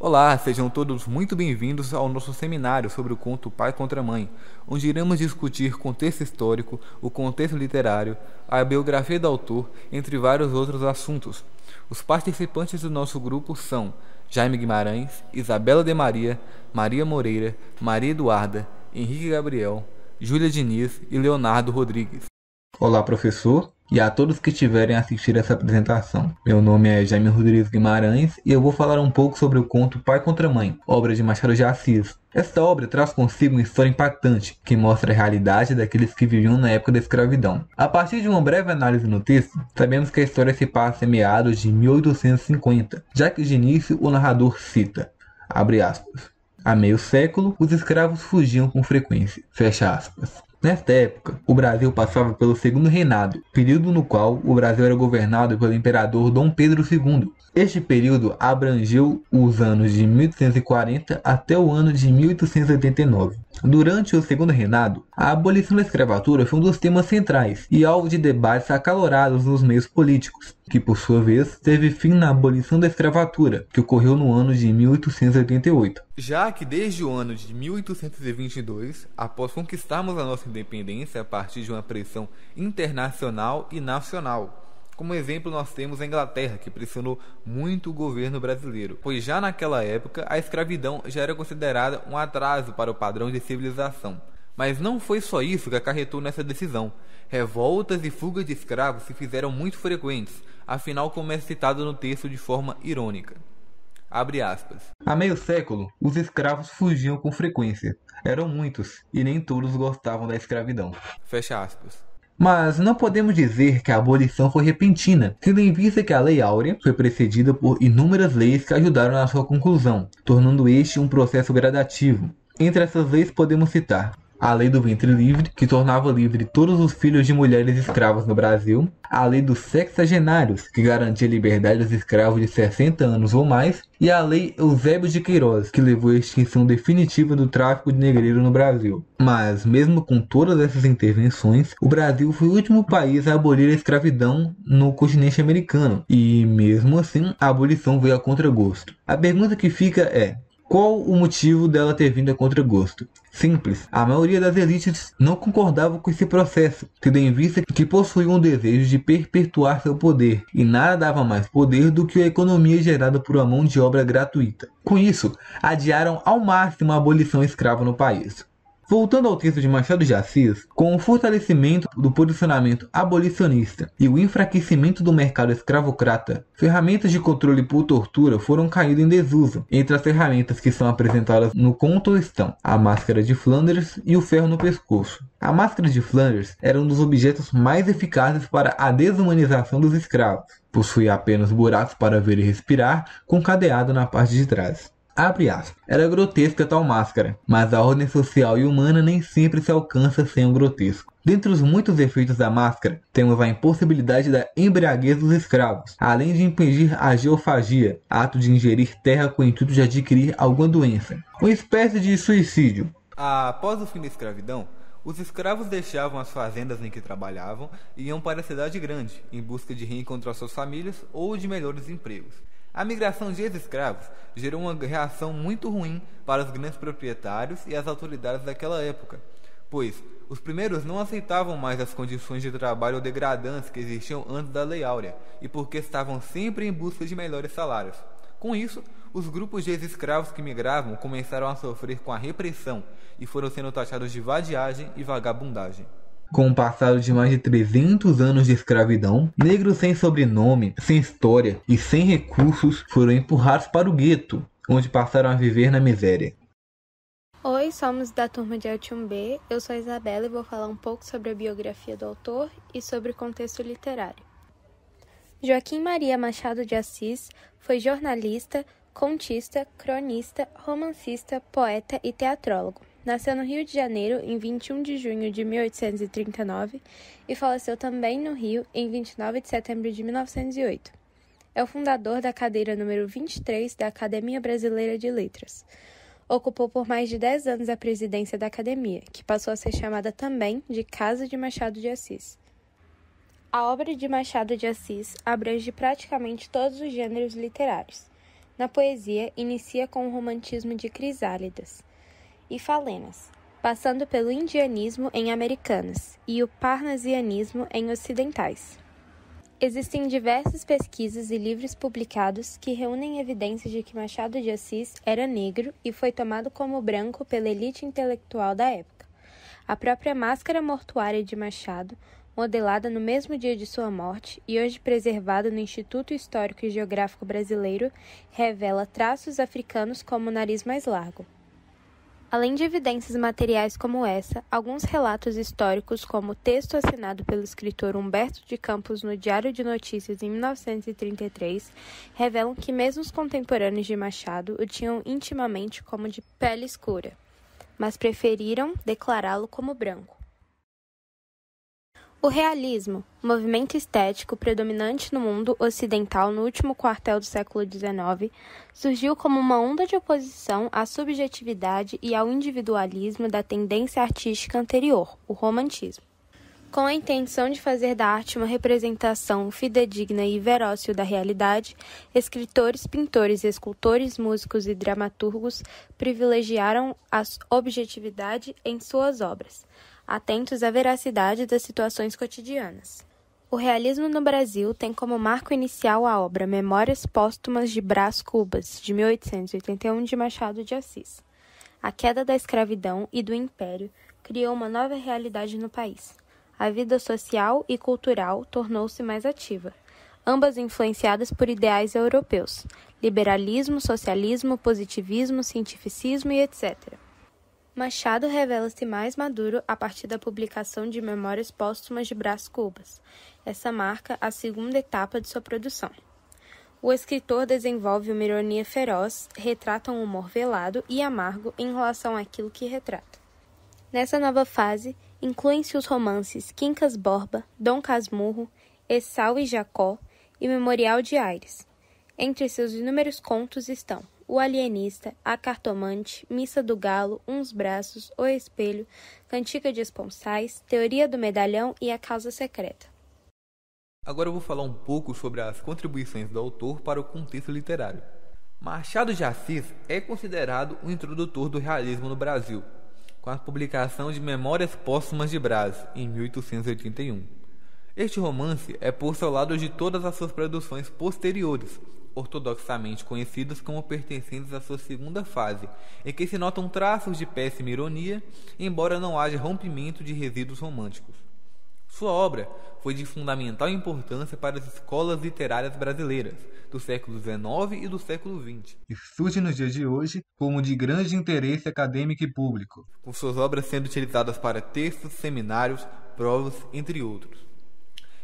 Olá, sejam todos muito bem-vindos ao nosso seminário sobre o conto Pai contra Mãe, onde iremos discutir contexto histórico, o contexto literário, a biografia do autor, entre vários outros assuntos. Os participantes do nosso grupo são Jaime Guimarães, Isabela de Maria, Maria Moreira, Maria Eduarda, Henrique Gabriel, Júlia Diniz e Leonardo Rodrigues. Olá, professor, e a todos que estiverem a assistir essa apresentação. Meu nome é Jaime Rodrigues Guimarães e eu vou falar um pouco sobre o conto Pai contra Mãe, obra de Machado de Assis. Esta obra traz consigo uma história impactante que mostra a realidade daqueles que viviam na época da escravidão. A partir de uma breve análise no texto, sabemos que a história se passa em meados de 1850, já que de início o narrador cita, abre aspas, há meio século os escravos fugiam com frequência, fecha aspas. Nesta época, o Brasil passava pelo Segundo Reinado, período no qual o Brasil era governado pelo imperador Dom Pedro II. Este período abrangeu os anos de 1840 até o ano de 1889. Durante o Segundo Reinado, a abolição da escravatura foi um dos temas centrais e alvo de debates acalorados nos meios políticos, que por sua vez teve fim na abolição da escravatura, que ocorreu no ano de 1888. Já que desde o ano de 1822, após conquistarmos a nossa independência a partir de uma pressão internacional e nacional, como exemplo, nós temos a Inglaterra, que pressionou muito o governo brasileiro, pois já naquela época a escravidão já era considerada um atraso para o padrão de civilização. Mas não foi só isso que acarretou nessa decisão. Revoltas e fugas de escravos se fizeram muito frequentes, afinal, como é citado no texto de forma irônica. Abre aspas. Há meio século, os escravos fugiam com frequência. Eram muitos, e nem todos gostavam da escravidão. Fecha aspas. Mas não podemos dizer que a abolição foi repentina, tendo em vista que a Lei Áurea foi precedida por inúmeras leis que ajudaram na sua conclusão, tornando este um processo gradativo. Entre essas leis podemos citar a Lei do Ventre Livre, que tornava livre todos os filhos de mulheres escravas no Brasil, a Lei dos Sexagenários, que garantia a liberdade dos escravos de 60 anos ou mais, e a Lei Eusébio de Queiroz, que levou à extinção definitiva do tráfico de negreiro no Brasil. Mas, mesmo com todas essas intervenções, o Brasil foi o último país a abolir a escravidão no continente americano, e mesmo assim, a abolição veio a contragosto. A pergunta que fica é: qual o motivo dela ter vindo a contragosto? Simples, a maioria das elites não concordava com esse processo, tendo em vista que possuíam um desejo de perpetuar seu poder, e nada dava mais poder do que a economia gerada por uma mão de obra gratuita. Com isso, adiaram ao máximo a abolição escrava no país. Voltando ao texto de Machado de Assis, com o fortalecimento do posicionamento abolicionista e o enfraquecimento do mercado escravocrata, ferramentas de controle por tortura foram caindo em desuso. Entre as ferramentas que são apresentadas no conto estão a máscara de Flanders e o ferro no pescoço. A máscara de Flanders era um dos objetos mais eficazes para a desumanização dos escravos. Possuía apenas buracos para ver e respirar, com cadeado na parte de trás. Abre aspas. Era grotesca tal máscara, mas a ordem social e humana nem sempre se alcança sem um grotesco. Dentre os muitos efeitos da máscara, temos a impossibilidade da embriaguez dos escravos, além de impedir a geofagia, ato de ingerir terra com o intuito de adquirir alguma doença. Uma espécie de suicídio. Após o fim da escravidão, os escravos deixavam as fazendas em que trabalhavam e iam para a cidade grande, em busca de reencontrar suas famílias ou de melhores empregos. A migração de ex-escravos gerou uma reação muito ruim para os grandes proprietários e as autoridades daquela época, pois os primeiros não aceitavam mais as condições de trabalho degradantes que existiam antes da Lei Áurea e porque estavam sempre em busca de melhores salários. Com isso, os grupos de ex-escravos que migravam começaram a sofrer com a repressão e foram sendo taxados de vadiagem e vagabundagem. Com o passado de mais de 300 anos de escravidão, negros sem sobrenome, sem história e sem recursos foram empurrados para o gueto, onde passaram a viver na miséria. Oi, somos da turma de L1 B, eu sou a Isabela e vou falar um pouco sobre a biografia do autor e sobre o contexto literário. Joaquim Maria Machado de Assis foi jornalista, contista, cronista, romancista, poeta e teatrólogo. Nasceu no Rio de Janeiro em 21 de junho de 1839 e faleceu também no Rio em 29 de setembro de 1908. É o fundador da cadeira número 23 da Academia Brasileira de Letras. Ocupou por mais de 10 anos a presidência da Academia, que passou a ser chamada também de Casa de Machado de Assis. A obra de Machado de Assis abrange praticamente todos os gêneros literários, Na poesia, inicia com o romantismo de Crisálidas e Falenas, passando pelo indianismo em Americanas e o parnasianismo em Ocidentais. Existem diversas pesquisas e livros publicados que reúnem evidências de que Machado de Assis era negro e foi tomado como branco pela elite intelectual da época. A própria máscara mortuária de Machado, modelada no mesmo dia de sua morte e hoje preservada no Instituto Histórico e Geográfico Brasileiro, revela traços africanos como o nariz mais largo. Além de evidências materiais como essa, alguns relatos históricos, como o texto assinado pelo escritor Humberto de Campos no Diário de Notícias em 1933, revelam que mesmo os contemporâneos de Machado o tinham intimamente como de pele escura, mas preferiram declará-lo como branco. O realismo, movimento estético predominante no mundo ocidental no último quartel do século XIX, surgiu como uma onda de oposição à subjetividade e ao individualismo da tendência artística anterior, o romantismo. Com a intenção de fazer da arte uma representação fidedigna e verossímil da realidade, escritores, pintores, escultores, músicos e dramaturgos privilegiaram a objetividade em suas obras, atentos à veracidade das situações cotidianas. O realismo no Brasil tem como marco inicial a obra Memórias Póstumas de Brás Cubas, de 1881, de Machado de Assis. A queda da escravidão e do império criou uma nova realidade no país. A vida social e cultural tornou-se mais ativa, ambas influenciadas por ideais europeus, liberalismo, socialismo, positivismo, cientificismo e etc. Machado revela-se mais maduro a partir da publicação de Memórias Póstumas de Brás Cubas. Essa marca a segunda etapa de sua produção. O escritor desenvolve uma ironia feroz, retrata um humor velado e amargo em relação àquilo que retrata. Nessa nova fase, incluem-se os romances Quincas Borba, Dom Casmurro, Esau e Jacó e Memorial de Aires. Entre seus inúmeros contos estão O Alienista, A Cartomante, Missa do Galo, Uns Braços, O Espelho, Cantiga de Esponsais, Teoria do Medalhão e A Causa Secreta. Agora eu vou falar um pouco sobre as contribuições do autor para o contexto literário. Machado de Assis é considerado o introdutor do realismo no Brasil, com a publicação de Memórias Póstumas de Brás, em 1881. Este romance é posto ao lado de todas as suas produções posteriores, ortodoxamente conhecidas como pertencentes à sua segunda fase, em que se notam traços de péssima ironia, embora não haja rompimento de resíduos românticos. Sua obra foi de fundamental importância para as escolas literárias brasileiras do século XIX e do século XX, e surge nos dias de hoje como de grande interesse acadêmico e público, com suas obras sendo utilizadas para textos, seminários, provas, entre outros.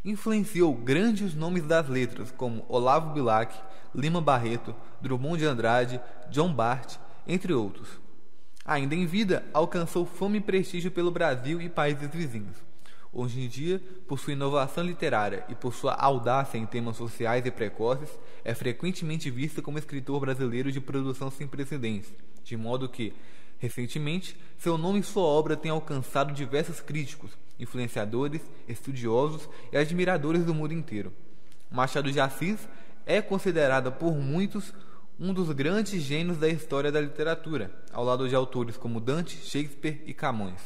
Influenciou grandes nomes das letras como Olavo Bilac, Lima Barreto, Drummond de Andrade, John Bart, entre outros. Ainda em vida, alcançou fama e prestígio pelo Brasil e países vizinhos. Hoje em dia, por sua inovação literária e por sua audácia em temas sociais e precoces, é frequentemente visto como escritor brasileiro de produção sem precedentes, de modo que, recentemente, seu nome e sua obra têm alcançado diversos críticos, influenciadores, estudiosos e admiradores do mundo inteiro. Machado de Assis é considerado por muitos um dos grandes gênios da história da literatura, ao lado de autores como Dante, Shakespeare e Camões.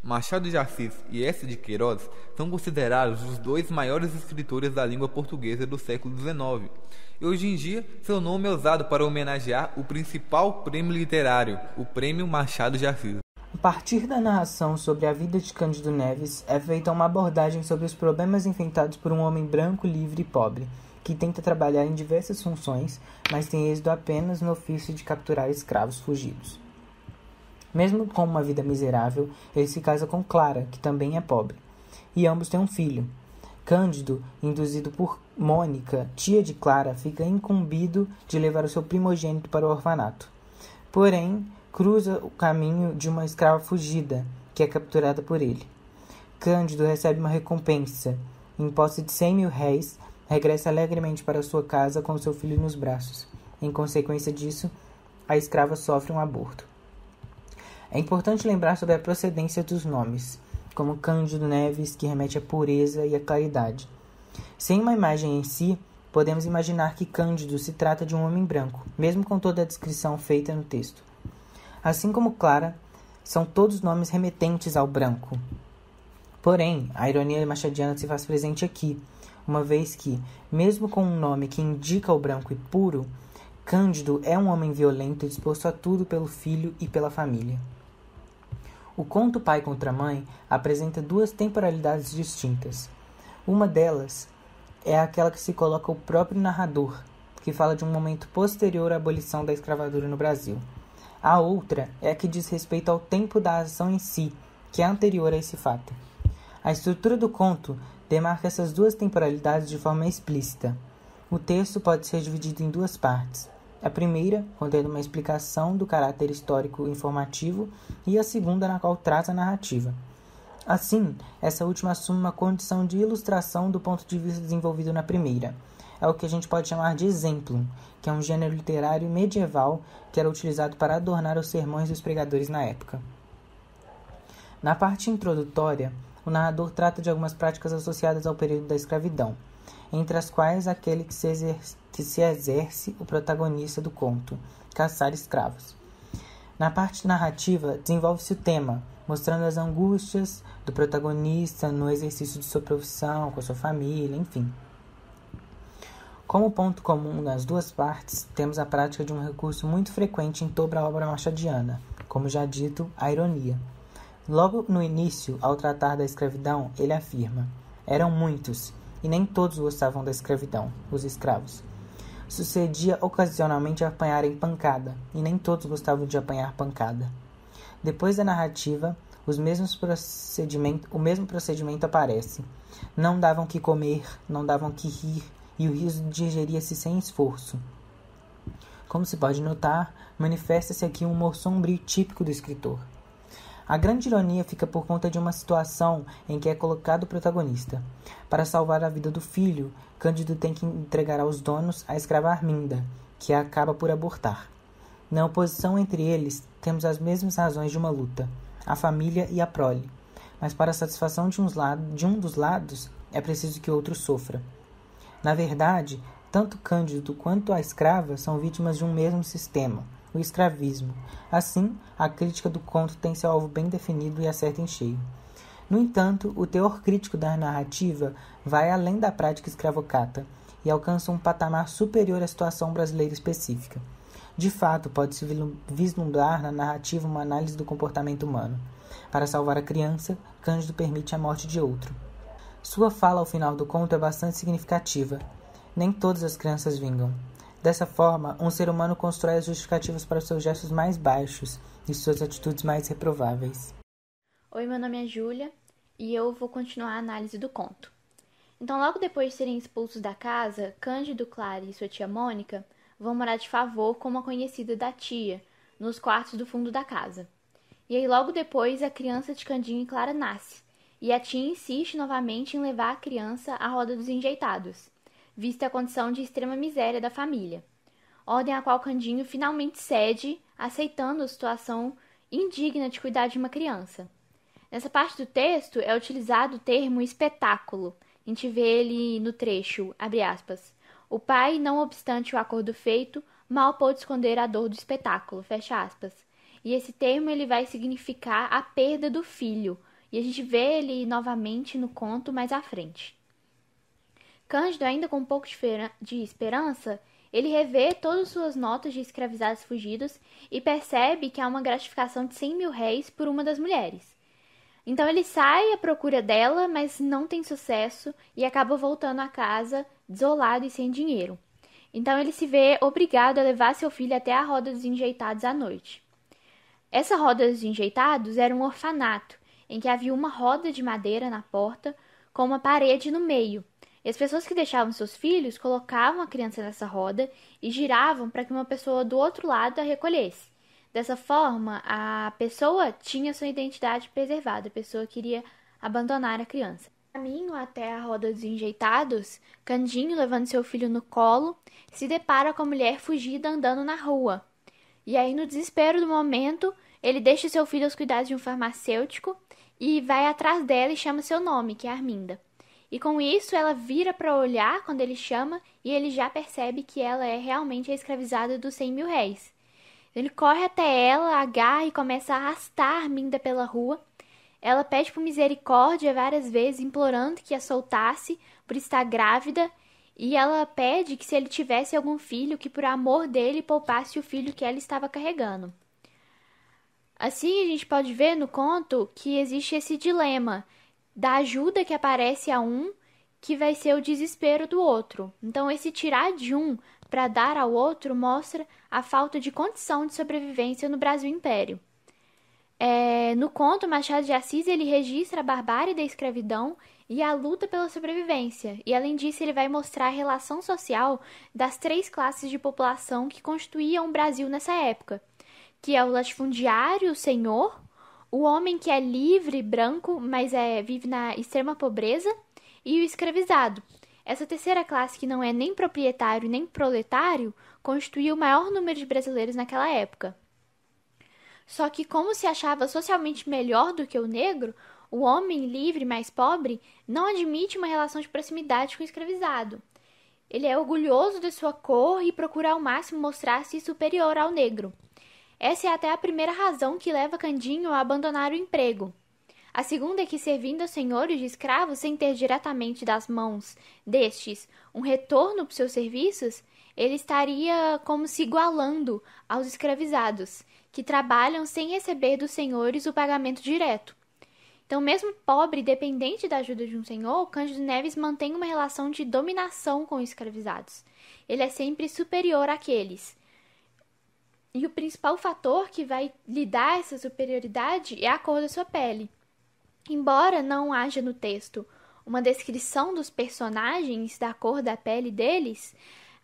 Machado de Assis e Eça de Queiroz são considerados os dois maiores escritores da língua portuguesa do século XIX, e hoje em dia seu nome é usado para homenagear o principal prêmio literário, o Prêmio Machado de Assis. A partir da narração sobre a vida de Cândido Neves, é feita uma abordagem sobre os problemas enfrentados por um homem branco, livre e pobre, que tenta trabalhar em diversas funções, mas tem êxito apenas no ofício de capturar escravos fugidos. Mesmo com uma vida miserável, ele se casa com Clara, que também é pobre, e ambos têm um filho. Cândido, induzido por Mônica, tia de Clara, fica incumbido de levar o seu primogênito para o orfanato. Porém, cruza o caminho de uma escrava fugida, que é capturada por ele. Cândido recebe uma recompensa. Em posse de 100 mil réis, regressa alegremente para sua casa com seu filho nos braços. Em consequência disso, a escrava sofre um aborto. É importante lembrar sobre a procedência dos nomes, como Cândido Neves, que remete à pureza e à claridade. Sem uma imagem em si, podemos imaginar que Cândido se trata de um homem branco, mesmo com toda a descrição feita no texto. Assim como Clara, são todos nomes remetentes ao branco. Porém, a ironia machadiana se faz presente aqui, uma vez que, mesmo com um nome que indica o branco e puro, Cândido é um homem violento disposto a tudo pelo filho e pela família. O conto Pai contra Mãe apresenta duas temporalidades distintas. Uma delas é aquela que se coloca o próprio narrador, que fala de um momento posterior à abolição da escravatura no Brasil. A outra é a que diz respeito ao tempo da ação em si, que é anterior a esse fato. A estrutura do conto demarca essas duas temporalidades de forma explícita. O texto pode ser dividido em duas partes. A primeira, contendo uma explicação do caráter histórico informativo, e a segunda, na qual traz a narrativa. Assim, essa última assume uma condição de ilustração do ponto de vista desenvolvido na primeira. É o que a gente pode chamar de exemplo, que é um gênero literário medieval que era utilizado para adornar os sermões dos pregadores na época. Na parte introdutória, o narrador trata de algumas práticas associadas ao período da escravidão, entre as quais aquele que se exerce o protagonista do conto, caçar escravos. Na parte narrativa, desenvolve-se o tema, mostrando as angústias do protagonista no exercício de sua profissão, com a sua família, enfim. Como ponto comum nas duas partes, temos a prática de um recurso muito frequente em toda a obra machadiana, como já dito, a ironia. Logo no início, ao tratar da escravidão, ele afirma: eram muitos, e nem todos gostavam da escravidão, os escravos. Sucedia ocasionalmente apanharem pancada, e nem todos gostavam de apanhar pancada. Depois da narrativa, o mesmo procedimento aparece. Não davam que comer, não davam que rir, e o riso digeria-se sem esforço. Como se pode notar, manifesta-se aqui um humor sombrio típico do escritor. A grande ironia fica por conta de uma situação em que é colocado o protagonista. Para salvar a vida do filho, Cândido tem que entregar aos donos a escrava Arminda, que acaba por abortar. Na oposição entre eles, temos as mesmas razões de uma luta, a família e a prole. Mas para a satisfação de um dos lados, é preciso que o outro sofra. Na verdade, tanto Cândido quanto a escrava são vítimas de um mesmo sistema, o escravismo. Assim, a crítica do conto tem seu alvo bem definido e acerta em cheio. No entanto, o teor crítico da narrativa vai além da prática escravocrata e alcança um patamar superior à situação brasileira específica. De fato, pode-se vislumbrar na narrativa uma análise do comportamento humano. Para salvar a criança, Cândido permite a morte de outro. Sua fala ao final do conto é bastante significativa. Nem todas as crianças vingam. Dessa forma, um ser humano constrói as justificativas para os seus gestos mais baixos e suas atitudes mais reprováveis. Oi, meu nome é Júlia e eu vou continuar a análise do conto. Então, logo depois de serem expulsos da casa, Cândido, Clara e sua tia Mônica vão morar de favor com uma conhecida da tia, nos quartos do fundo da casa. E aí, logo depois, a criança de Candinho e Clara nasce, e a tia insiste novamente em levar a criança à roda dos enjeitados, vista a condição de extrema miséria da família, ordem a qual Candinho finalmente cede, aceitando a situação indigna de cuidar de uma criança. Nessa parte do texto é utilizado o termo espetáculo. A gente vê ele no trecho, abre aspas, o pai, não obstante o acordo feito, mal pôde esconder a dor do espetáculo, fecha aspas. E esse termo ele vai significar a perda do filho, e a gente vê ele novamente no conto mais à frente. Cândido, ainda com um pouco de esperança, ele revê todas suas notas de escravizados fugidos e percebe que há uma gratificação de 100 mil réis por uma das mulheres. Então ele sai à procura dela, mas não tem sucesso e acaba voltando a casa desolado e sem dinheiro. Então ele se vê obrigado a levar seu filho até a roda dos enjeitados à noite. Essa roda dos enjeitados era um orfanato, em que havia uma roda de madeira na porta com uma parede no meio. E as pessoas que deixavam seus filhos colocavam a criança nessa roda e giravam para que uma pessoa do outro lado a recolhesse. Dessa forma, a pessoa tinha sua identidade preservada, a pessoa queria abandonar a criança. No caminho até a roda dos enjeitados, Candinho, levando seu filho no colo, se depara com a mulher fugida andando na rua. E aí, no desespero do momento, ele deixa seu filho aos cuidados de um farmacêutico e vai atrás dela e chama seu nome, que é Arminda. E com isso ela vira para olhar quando ele chama e ele já percebe que ela é realmente a escravizada dos 100.000 réis. Ele corre até ela, agarra e começa a arrastar Arminda pela rua. Ela pede por misericórdia várias vezes, implorando que a soltasse por estar grávida. E ela pede que se ele tivesse algum filho, que por amor dele poupasse o filho que ela estava carregando. Assim a gente pode ver no conto que existe esse dilema da ajuda que aparece a um, que vai ser o desespero do outro. Então esse tirar de um para dar ao outro mostra a falta de condição de sobrevivência no Brasil Império. No conto, Machado de Assis ele registra a barbárie da escravidão e a luta pela sobrevivência. E além disso, ele vai mostrar a relação social das 3 classes de população que constituíam o Brasil nessa época, que é o latifundiário, o senhor, o homem que é livre, branco, mas vive na extrema pobreza, e o escravizado. Essa terceira classe, que não é nem proprietário nem proletário, constituía o maior número de brasileiros naquela época. Só que, como se achava socialmente melhor do que o negro, o homem livre, mais pobre, não admite uma relação de proximidade com o escravizado. Ele é orgulhoso de sua cor e procura ao máximo mostrar-se superior ao negro. Essa é até a primeira razão que leva Candinho a abandonar o emprego. A segunda é que, servindo aos senhores de escravos sem ter diretamente das mãos destes um retorno por seus serviços, ele estaria como se igualando aos escravizados, que trabalham sem receber dos senhores o pagamento direto. Então, mesmo pobre e dependente da ajuda de um senhor, Cândido Neves mantém uma relação de dominação com os escravizados. Ele é sempre superior àqueles. E o principal fator que vai lhe dar essa superioridade é a cor da sua pele. Embora não haja no texto uma descrição dos personagens, da cor da pele deles,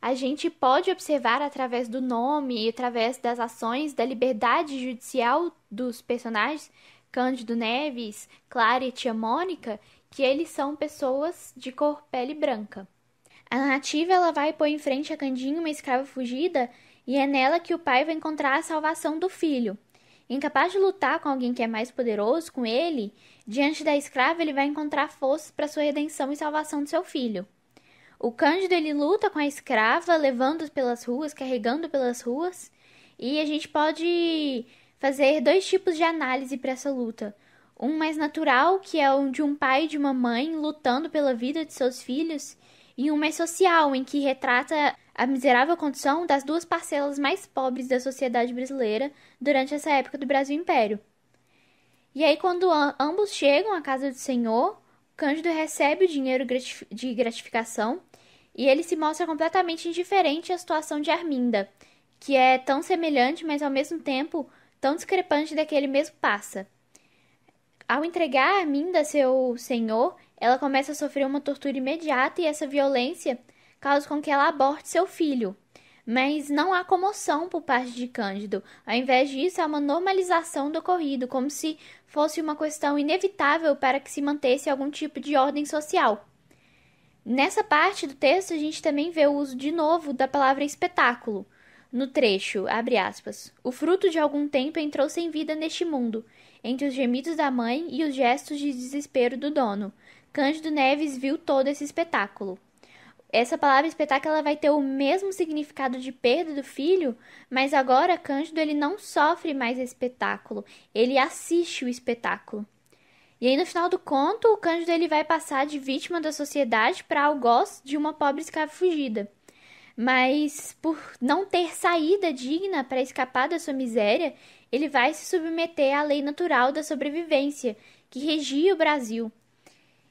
a gente pode observar através do nome e através das ações da liberdade judicial dos personagens, Cândido Neves, Clara e tia Mônica, que eles são pessoas de cor pele branca. A narrativa ela vai pôr em frente a Candinho uma escrava fugida e é nela que o pai vai encontrar a salvação do filho. Incapaz de lutar com alguém que é mais poderoso com ele, diante da escrava ele vai encontrar forças para sua redenção e salvação de seu filho. O Cândido ele luta com a escrava, levando pelas ruas, carregando pelas ruas, e a gente pode fazer 2 tipos de análise para essa luta. Um mais natural, que é o de um pai e de uma mãe lutando pela vida de seus filhos, e um mais social, em que retrata a miserável condição das 2 parcelas mais pobres da sociedade brasileira durante essa época do Brasil Império. E aí, quando ambos chegam à casa do senhor, Cândido recebe o dinheiro de gratificação e ele se mostra completamente indiferente à situação de Arminda, que é tão semelhante, mas ao mesmo tempo tão discrepante da que ele mesmo passa. Ao entregar Arminda a seu senhor, ela começa a sofrer uma tortura imediata e essa violência causa com que ela aborte seu filho. Mas não há comoção por parte de Cândido. Ao invés disso, há uma normalização do ocorrido, como se fosse uma questão inevitável para que se mantesse algum tipo de ordem social. Nessa parte do texto, a gente também vê o uso de novo da palavra espetáculo. No trecho, abre aspas, o fruto de algum tempo entrou sem vida neste mundo, entre os gemidos da mãe e os gestos de desespero do dono. Cândido Neves viu todo esse espetáculo. Essa palavra espetáculo ela vai ter o mesmo significado de perda do filho, mas agora Cândido ele não sofre mais esse espetáculo, ele assiste o espetáculo. E aí no final do conto, o Cândido ele vai passar de vítima da sociedade para algoz de uma pobre escrava fugida. Mas por não ter saída digna para escapar da sua miséria, ele vai se submeter à lei natural da sobrevivência, que regia o Brasil.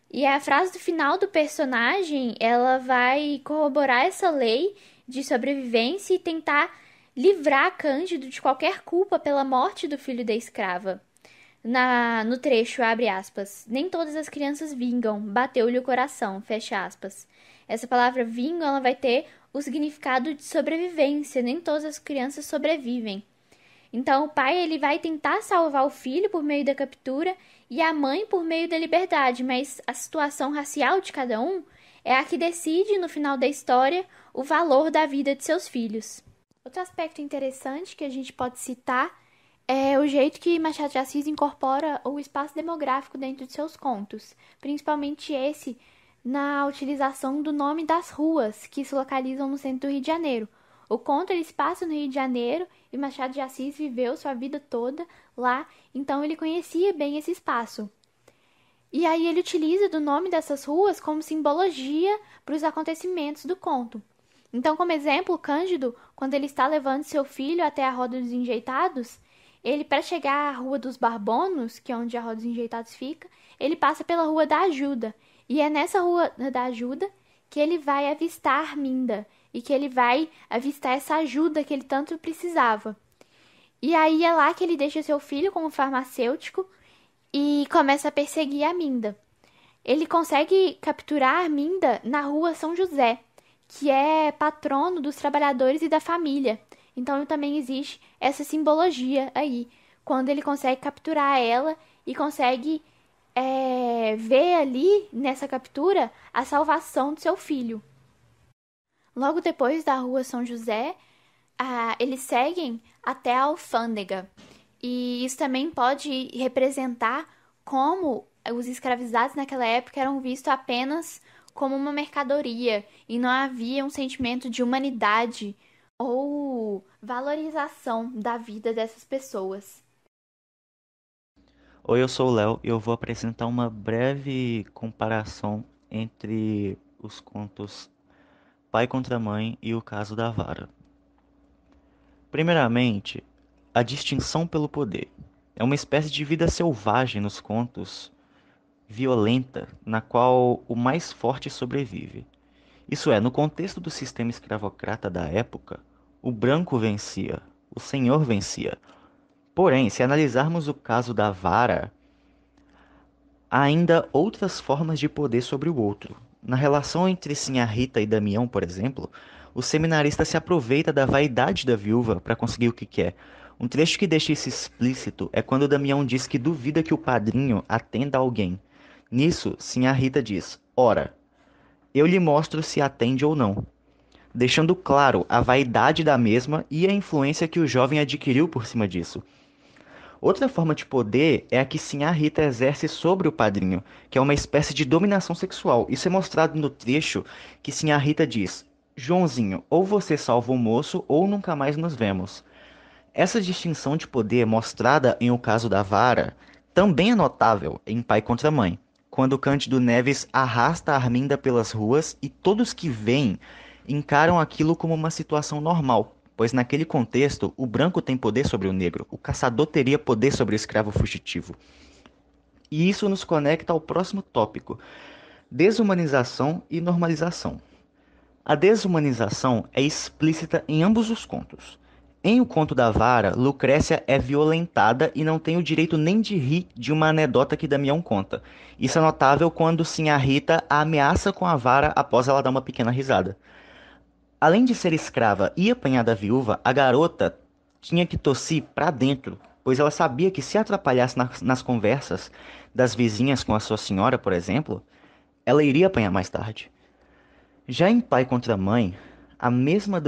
E a frase do final do personagem, ela vai corroborar essa lei de sobrevivência e tentar livrar Cândido de qualquer culpa pela morte do filho da escrava. No trecho, abre aspas, nem todas as crianças vingam, bateu-lhe o coração, fecha aspas. Essa palavra vingam, ela vai ter o significado de sobrevivência, nem todas as crianças sobrevivem. Então, o pai ele vai tentar salvar o filho por meio da captura e a mãe por meio da liberdade, mas a situação racial de cada um é a que decide, no final da história, o valor da vida de seus filhos. Outro aspecto interessante que a gente pode citar é o jeito que Machado de Assis incorpora o espaço demográfico dentro de seus contos, principalmente esse na utilização do nome das ruas que se localizam no centro do Rio de Janeiro. O conto ele se passa no Rio de Janeiro e Machado de Assis viveu sua vida toda lá, então ele conhecia bem esse espaço. E aí ele utiliza do nome dessas ruas como simbologia para os acontecimentos do conto. Então, como exemplo, Cândido, quando ele está levando seu filho até a Roda dos Enjeitados, ele, para chegar à Rua dos Barbonos, que é onde a Roda dos Enjeitados fica, ele passa pela Rua da Ajuda. E é nessa Rua da Ajuda que ele vai avistar Arminda e que ele vai avistar essa ajuda que ele tanto precisava. E aí é lá que ele deixa seu filho como farmacêutico e começa a perseguir Arminda. Ele consegue capturar Arminda na Rua São José, que é patrono dos trabalhadores e da família. Então também existe essa simbologia aí, quando ele consegue capturar ela e consegue ver ali, nessa captura, a salvação do seu filho. Logo depois da Rua São José, eles seguem até a alfândega. E isso também pode representar como os escravizados naquela época eram vistos apenas como uma mercadoria e não havia um sentimento de humanidade ou valorização da vida dessas pessoas. Oi, eu sou o Léo e eu vou apresentar uma breve comparação entre os contos Pai contra Mãe e o Caso da Vara. Primeiramente, a distinção pelo poder. É uma espécie de vida selvagem nos contos, violenta, na qual o mais forte sobrevive. Isso é, no contexto do sistema escravocrata da época, o branco vencia, o senhor vencia. Porém, se analisarmos o caso da vara, há ainda outras formas de poder sobre o outro. Na relação entre Sinhá Rita e Damião, por exemplo, o seminarista se aproveita da vaidade da viúva para conseguir o que quer. Um trecho que deixa isso explícito é quando Damião diz que duvida que o padrinho atenda alguém. Nisso, Sinhá Rita diz: ora, eu lhe mostro se atende ou não, deixando claro a vaidade da mesma e a influência que o jovem adquiriu por cima disso. Outra forma de poder é a que Sinhá Rita exerce sobre o padrinho, que é uma espécie de dominação sexual. Isso é mostrado no trecho que Sinhá Rita diz: Joãozinho, ou você salva o moço ou nunca mais nos vemos. Essa distinção de poder mostrada em O Caso da Vara também é notável em Pai contra Mãe, quando Cândido Neves arrasta Arminda pelas ruas e todos que veem encaram aquilo como uma situação normal, pois naquele contexto o branco tem poder sobre o negro, o caçador teria poder sobre o escravo fugitivo. E isso nos conecta ao próximo tópico: desumanização e normalização. A desumanização é explícita em ambos os contos. Em O Conto da Vara, Lucrécia é violentada e não tem o direito nem de rir de uma anedota que Damião conta. Isso é notável quando Sinhá Rita a ameaça com a vara após ela dar uma pequena risada. Além de ser escrava e apanhar da viúva, a garota tinha que tossir para dentro, pois ela sabia que se atrapalhasse nas conversas das vizinhas com a sua senhora, por exemplo, ela iria apanhar mais tarde. Já em Pai contra Mãe, a mesma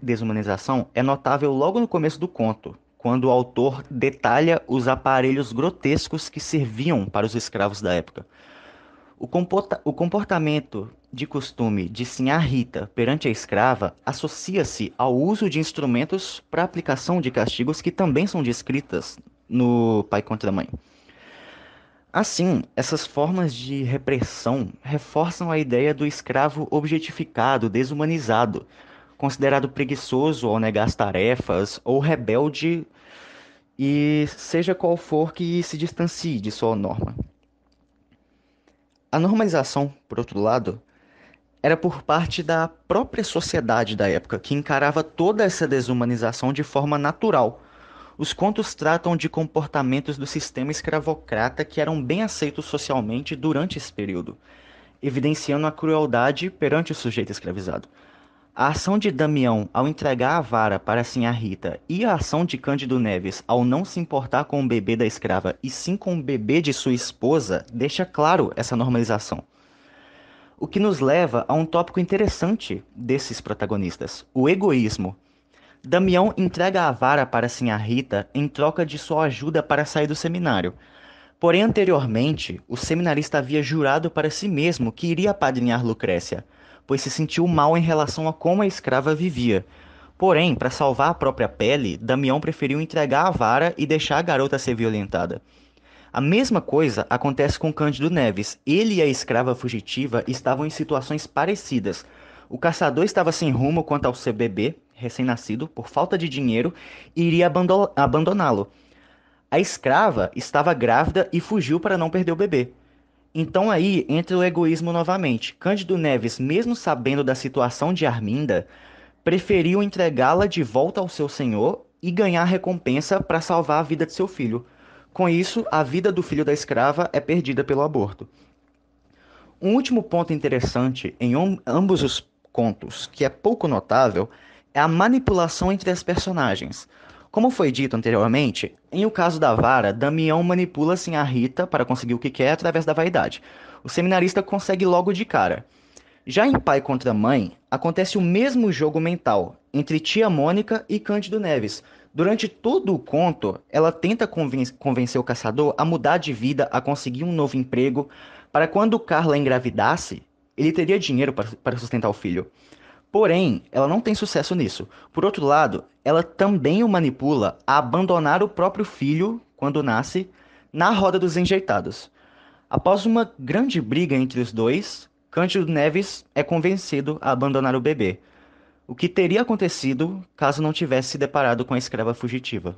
desumanização é notável logo no começo do conto, quando o autor detalha os aparelhos grotescos que serviam para os escravos da época. O comportamento de costume de Sinhá Rita perante a escrava associa-se ao uso de instrumentos para aplicação de castigos que também são descritas no Pai contra Mãe. Assim, essas formas de repressão reforçam a ideia do escravo objetificado, desumanizado, considerado preguiçoso ao negar as tarefas ou rebelde, e seja qual for que se distancie de sua norma. A normalização, por outro lado, era por parte da própria sociedade da época, que encarava toda essa desumanização de forma natural. Os contos tratam de comportamentos do sistema escravocrata que eram bem aceitos socialmente durante esse período, evidenciando a crueldade perante o sujeito escravizado. A ação de Damião ao entregar a vara para Sinhá Rita e a ação de Cândido Neves ao não se importar com o bebê da escrava e sim com o bebê de sua esposa deixa claro essa normalização. O que nos leva a um tópico interessante desses protagonistas, o egoísmo. Damião entrega a vara para Sinhá Rita em troca de sua ajuda para sair do seminário. Porém, anteriormente, o seminarista havia jurado para si mesmo que iria apadrinhar Lucrécia, pois se sentiu mal em relação a como a escrava vivia. Porém, para salvar a própria pele, Damião preferiu entregar a vara e deixar a garota ser violentada. A mesma coisa acontece com Cândido Neves. Ele e a escrava fugitiva estavam em situações parecidas. O caçador estava sem rumo quanto ao seu bebê, recém-nascido, por falta de dinheiro, e iria abandoná-lo. A escrava estava grávida e fugiu para não perder o bebê. Então aí entra o egoísmo novamente. Cândido Neves, mesmo sabendo da situação de Arminda, preferiu entregá-la de volta ao seu senhor e ganhar recompensa para salvar a vida de seu filho. Com isso, a vida do filho da escrava é perdida pelo aborto. Um último ponto interessante em ambos os contos, que é pouco notável, é a manipulação entre as personagens. Como foi dito anteriormente, em o caso da vara, Damião manipula assim a Rita para conseguir o que quer através da vaidade. O seminarista consegue logo de cara. Já em Pai contra Mãe, acontece o mesmo jogo mental entre tia Mônica e Cândido Neves. Durante todo o conto, ela tenta convencer o caçador a mudar de vida, a conseguir um novo emprego, para quando Carla engravidasse, ele teria dinheiro para sustentar o filho. Porém, ela não tem sucesso nisso. Por outro lado, ela também o manipula a abandonar o próprio filho, quando nasce, na roda dos enjeitados. Após uma grande briga entre os dois, Cândido Neves é convencido a abandonar o bebê. O que teria acontecido caso não tivesse se deparado com a escrava fugitiva?